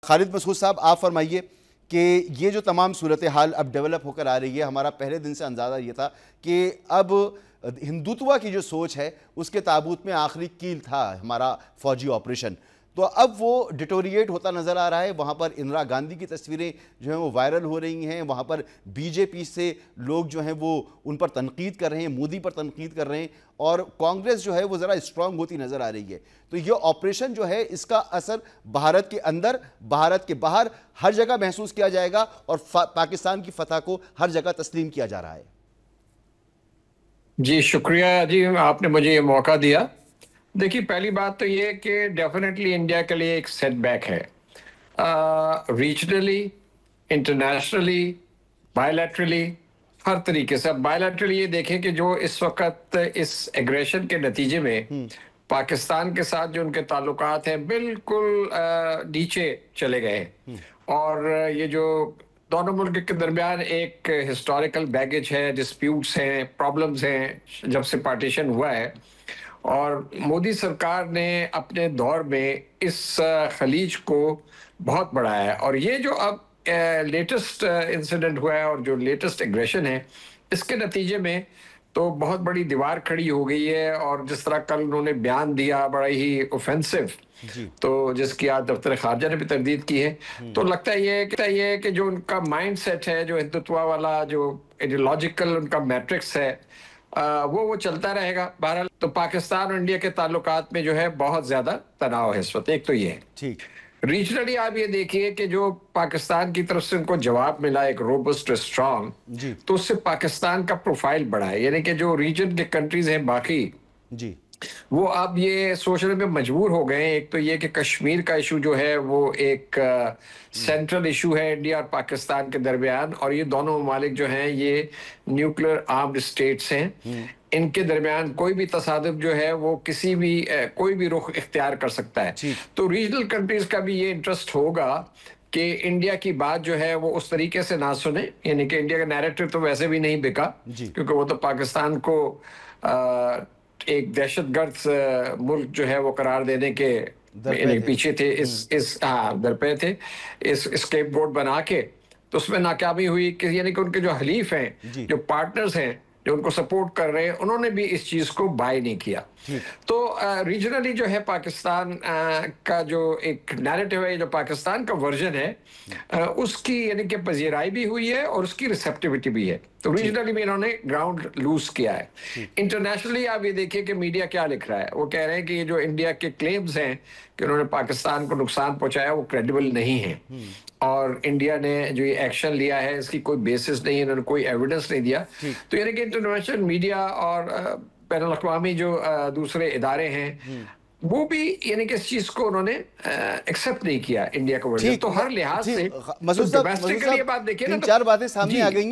खालिद मसूद साहब, आप फरमाइए कि ये जो तमाम सूरत हाल अब डेवलप होकर आ रही है, हमारा पहले दिन से अंदाज़ा ये था कि अब हिंदुत्व की जो सोच है उसके ताबूत में आखिरी कील था हमारा फौजी ऑपरेशन, तो अब वो डिटोरिएट होता नज़र आ रहा है। वहाँ पर इंदिरा गांधी की तस्वीरें जो हैं वो वायरल हो रही हैं, वहाँ पर बीजेपी से लोग जो हैं वो उन पर तनकीद कर रहे हैं, मोदी पर तनकीद कर रहे हैं, और कांग्रेस जो है वो ज़रा स्ट्रांग होती नज़र आ रही है। तो ये ऑपरेशन जो है इसका असर भारत के अंदर, भारत के बाहर हर जगह महसूस किया जाएगा और पाकिस्तान की फतह को हर जगह तस्लीम किया जा रहा है। जी शुक्रिया जी, आपने मुझे ये मौका दिया। देखिए, पहली बात तो ये कि डेफिनेटली इंडिया के लिए एक सेटबैक है, रीजनली, इंटरनेशनली, बायलैटरली, हर तरीके से। अब बायलैटरली ये देखें कि जो इस वक्त इस एग्रेशन के नतीजे में पाकिस्तान के साथ जो उनके ताल्लुकात हैं बिल्कुल नीचे चले गए हैं, और ये जो दोनों मुल्क के दरमियान एक हिस्टोरिकल बैगेज है, डिस्प्यूट्स हैं, प्रॉब्लम्स हैं जब से पार्टीशन हुआ है। और मोदी सरकार ने अपने दौर में इस खलीज को बहुत बढ़ाया है, और ये जो अब लेटेस्ट इंसिडेंट हुआ है और जो लेटेस्ट एग्रेशन है, इसके नतीजे में तो बहुत बड़ी दीवार खड़ी हो गई है। और जिस तरह कल उन्होंने बयान दिया बड़ा ही ऑफेंसिव, तो जिसकी आज दफ्तर खारजा ने भी तरदीद की है, तो लगता है ये कि जो उनका माइंड सेट है, जो हिंदुत्व वाला जो आइडियोलॉजिकल उनका मैट्रिक्स है, वो चलता रहेगा। बहरहाल तो पाकिस्तान और इंडिया के ताल्लुकात में जो है बहुत ज्यादा तनाव है इस वक्त। एक तो ये है। ठीक, रीजनली आप ये देखिए कि जो पाकिस्तान की तरफ से उनको जवाब मिला एक रोबस्ट स्ट्रांग, तो उससे पाकिस्तान का प्रोफाइल बढ़ा है। यानी कि जो रीजन के कंट्रीज हैं बाकी जी, वो अब ये सोचने में मजबूर हो गए। एक तो ये कि कश्मीर का इशू जो है वो एक सेंट्रल इशू है इंडिया और पाकिस्तान के दरमियान, और ये दोनों ममालिक जो हैं ये न्यूक्लियर आर्म्ड स्टेट्स हैं। इनके दरमियान कोई भी तसादुफ जो है वो किसी भी कोई भी रुख इख्तियार कर सकता है। तो रीजनल कंट्रीज का भी ये इंटरेस्ट होगा कि इंडिया की बात जो है वो उस तरीके से ना सुने। यानी कि इंडिया का नैरेटिव तो वैसे भी नहीं बिका, क्योंकि वो तो पाकिस्तान को एक दहशतगर्द मुल्क जो है वो करार देने के पीछे थे, इस दर पे थे, इस स्केपगोट बना के। तो उसमें नाकामी हुई कि यानी कि उनके जो हलीफ हैं, जो पार्टनर्स हैं, जो उनको सपोर्ट कर रहे हैं, उन्होंने भी इस चीज को बाय नहीं किया। तो रीजनली जो है पाकिस्तान का जो एक नैरेटिव है, जो पाकिस्तान का वर्जन है, उसकी यानी कि पजीराई भी हुई है और उसकी रिसेप्टिविटी भी है। तो रीजनली भी इन्होंने ग्राउंड लूज किया है। इंटरनेशनली आप ये देखिए कि मीडिया क्या लिख रहा है। वो कह रहे हैं कि ये जो इंडिया के क्लेम्स हैं कि उन्होंने पाकिस्तान को नुकसान पहुंचाया, वो क्रेडिबल नहीं है, और इंडिया ने जो ये एक्शन लिया है इसकी कोई बेसिस नहीं है, इन्होंने कोई एविडेंस नहीं दिया। तो यानी कि इंटरनेशनल मीडिया और बैनुल अक़वामी जो दूसरे इदारे हैं वो भी यानी कि इस चीज को उन्होंने एक्सेप्ट नहीं किया इंडिया का वर्जन। तो हर लिहाज से मसूद साहब, डोमेस्टिकली ये बात देखिए ना, 3-4 बातें सामने आ गई हैं।